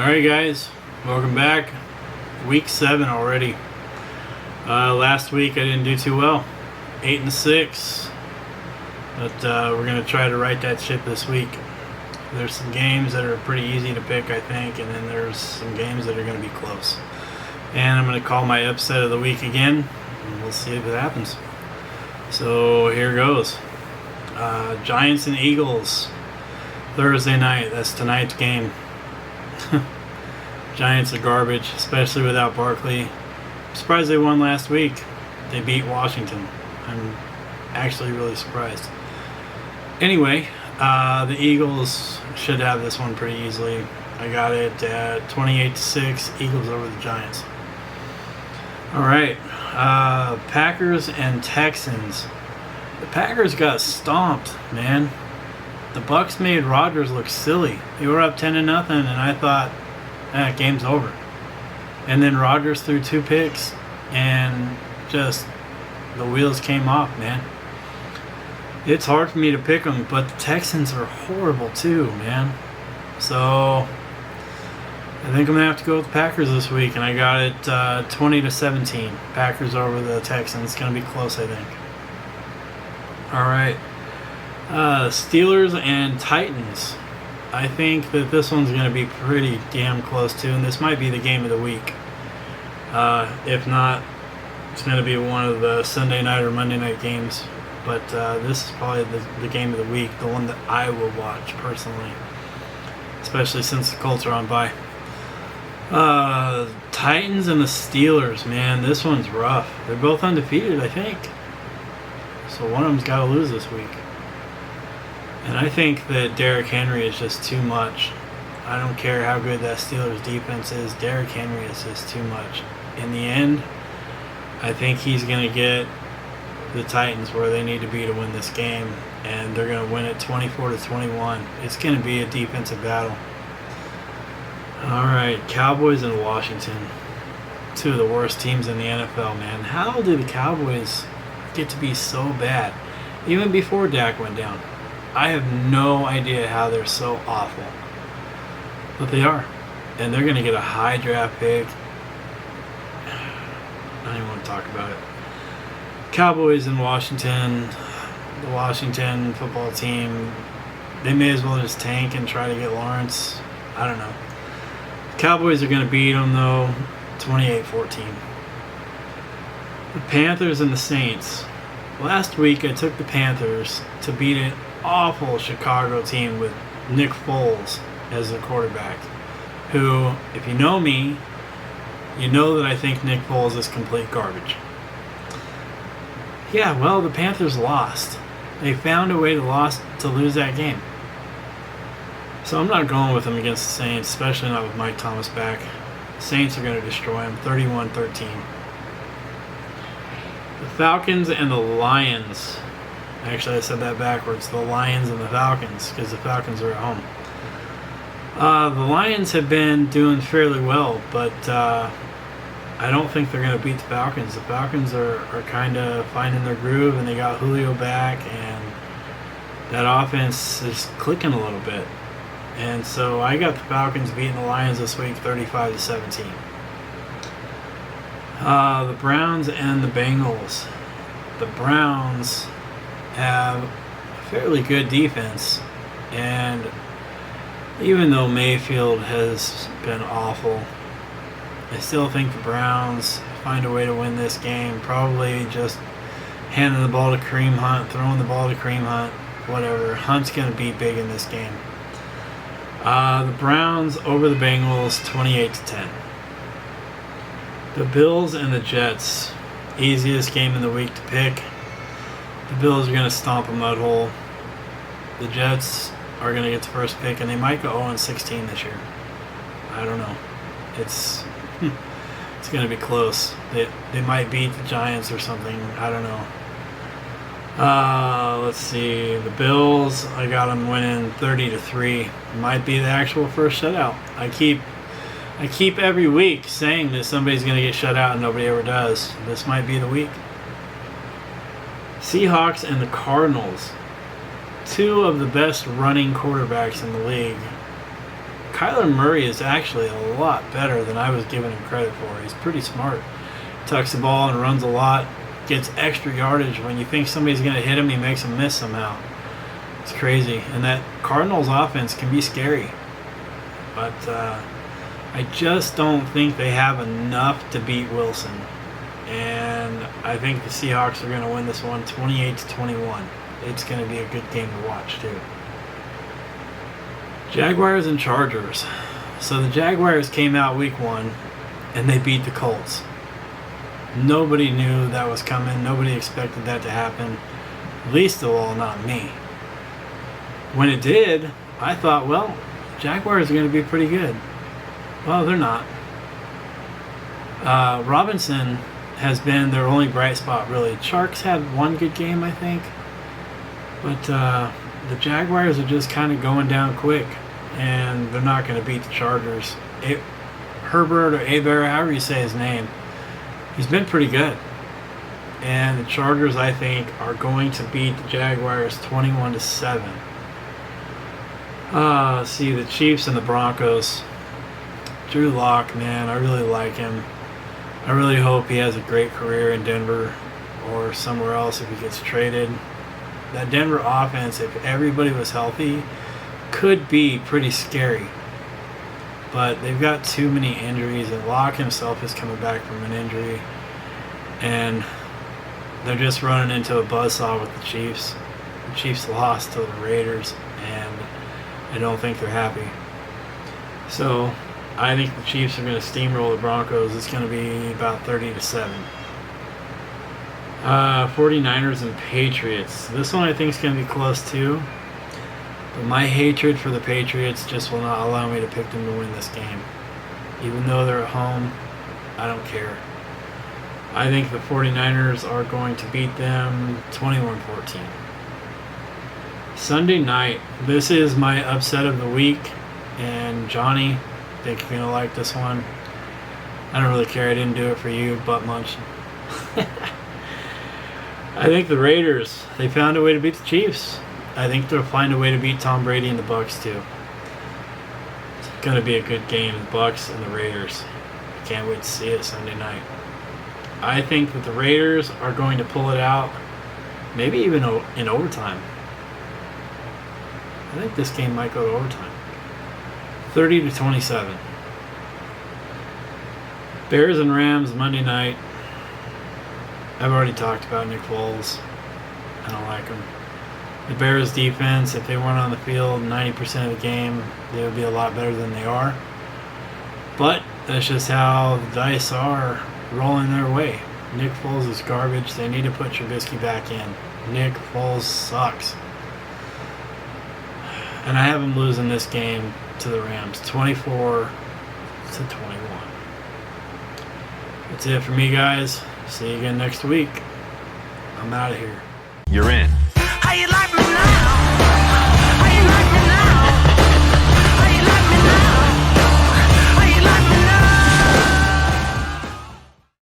Alright guys, welcome back. Week 7 already. Last week I didn't do too well. 8-6. But we're going to try to right that ship this week. There's some games that are pretty easy to pick, I think, and then there's some games that are going to be close. And I'm going to call my upset of the week again, and we'll see if it happens. So here goes. Giants and Eagles. Thursday night. That's tonight's game. Giants are garbage, especially without Barkley. I'm surprised they won last week. They beat Washington. I'm actually really surprised. Anyway, the Eagles should have this one pretty easily. I got it at 28-6, Eagles over the Giants. Alright, Packers and Texans. The Packers got stomped, man. The Bucs made Rodgers look silly. They were up 10-0, and I thought, game's over. And then Rodgers threw 2 picks, and just the wheels came off, man. It's hard for me to pick them, but the Texans are horrible too, man. So I think I'm gonna have to go with the Packers this week, and I got it 20-17. Packers over the Texans. It's gonna be close, I think. All right. Steelers and Titans. I think that this one's going to be pretty damn close too, and this might be the game of the week. If not, it's going to be one of the Sunday night or Monday night games. But this is probably the game of the week, the one that I will watch personally, especially since the Colts are on bye. Titans and the Steelers, man, this one's rough. They're both undefeated, I think. So one of them's got to lose this week. And I think that Derrick Henry is just too much. I don't care how good that Steelers defense is. Derrick Henry is just too much. In the end, I think he's going to get the Titans where they need to be to win this game. And they're going to win it 24-21. It's going to be a defensive battle. All right, Cowboys and Washington. 2 of the worst teams in the NFL, man. How did the Cowboys get to be so bad? Even before Dak went down. I have no idea how they're so awful. But they are. And they're going to get a high draft pick. I don't even want to talk about it. Cowboys in Washington. The Washington football team. They may as well just tank and try to get Lawrence. I don't know. Cowboys are going to beat them, though. 28-14. The Panthers and the Saints. Last week I took the Panthers to beat an awful Chicago team with Nick Foles as the quarterback, who, if you know me, you know that I think Nick Foles is complete garbage. Yeah, well, the Panthers lost. They found a way to lose that game. So I'm not going with them against the Saints, especially not with Mike Thomas back. The Saints are going to destroy them 31-13. The Falcons and the Lions. Actually, I said that backwards. The Lions and the Falcons, because the Falcons are at home. The Lions have been doing fairly well, but I don't think they're going to beat the Falcons. The Falcons are kind of finding their groove, and they got Julio back, and that offense is clicking a little bit. And so I got the Falcons beating the Lions this week 35-17. The Browns and the Bengals. The Browns have a fairly good defense, and even though Mayfield has been awful, I still think the Browns find a way to win this game. Probably just handing the ball to Kareem Hunt, throwing the ball to Kareem Hunt, whatever. Hunt's going to be big in this game. The Browns over the Bengals 28-10. The Bills and the Jets. Easiest game of the week to pick. The Bills are going to stomp a mud hole. The Jets are going to get the first pick, and they might go 0-16 this year. I don't know. It's going to be close. They might beat the Giants or something. I don't know. Let's see. The Bills, I got them winning 30-3. Might be the actual first shutout. I keep every week saying that somebody's going to get shut out and nobody ever does. This might be the week. Seahawks and the Cardinals. 2 of the best running quarterbacks in the league. Kyler Murray is actually a lot better than I was giving him credit for. He's pretty smart. Tucks the ball and runs a lot. Gets extra yardage. When you think somebody's going to hit him, he makes him miss somehow. It's crazy. And that Cardinals offense can be scary. But I just don't think they have enough to beat Wilson. And I think the Seahawks are going to win this one 28-21. It's going to be a good game to watch, too. Jaguars and Chargers. So the Jaguars came out week 1, and they beat the Colts. Nobody knew that was coming. Nobody expected that to happen. Least of all, not me. When it did, I thought, well, Jaguars are going to be pretty good. Well, they're not. Robinson has been their only bright spot, really. Sharks had one good game, I think. But the Jaguars are just kind of going down quick. And they're not going to beat the Chargers. Herbert or Hebert, however you say his name, he's been pretty good. And the Chargers, I think, are going to beat the Jaguars 21-7. See, the Chiefs and the Broncos. Drew Lock, man, I really like him. I really hope he has a great career in Denver or somewhere else if he gets traded. That Denver offense, if everybody was healthy, could be pretty scary. But they've got too many injuries, and Locke himself is coming back from an injury. And they're just running into a buzzsaw with the Chiefs. The Chiefs lost to the Raiders, and I don't think they're happy. So I think the Chiefs are going to steamroll the Broncos. It's going to be about 30-7. 49ers and Patriots. This one I think is going to be close too. But my hatred for the Patriots just will not allow me to pick them to win this game. Even though they're at home, I don't care. I think the 49ers are going to beat them 21-14. Sunday night, this is my upset of the week. And Johnny, I think you're going to like this one. I don't really care. I didn't do it for you, butt munch. I think the Raiders, they found a way to beat the Chiefs. I think they'll find a way to beat Tom Brady and the Bucs too. It's going to be a good game, the Bucs and the Raiders. I can't wait to see it Sunday night. I think that the Raiders are going to pull it out, maybe even in overtime. I think this game might go to overtime. 30-27. Bears and Rams Monday night. I've already talked about Nick Foles. I don't like him. The Bears defense, if they weren't on the field 90% of the game, they would be a lot better than they are. But that's just how the dice are rolling their way. Nick Foles is garbage. They need to put Trubisky back in. Nick Foles sucks. And I have him losing this game to the Rams, 24-21. That's it for me, guys. See you again next week. I'm out of here. You're in. How you like me?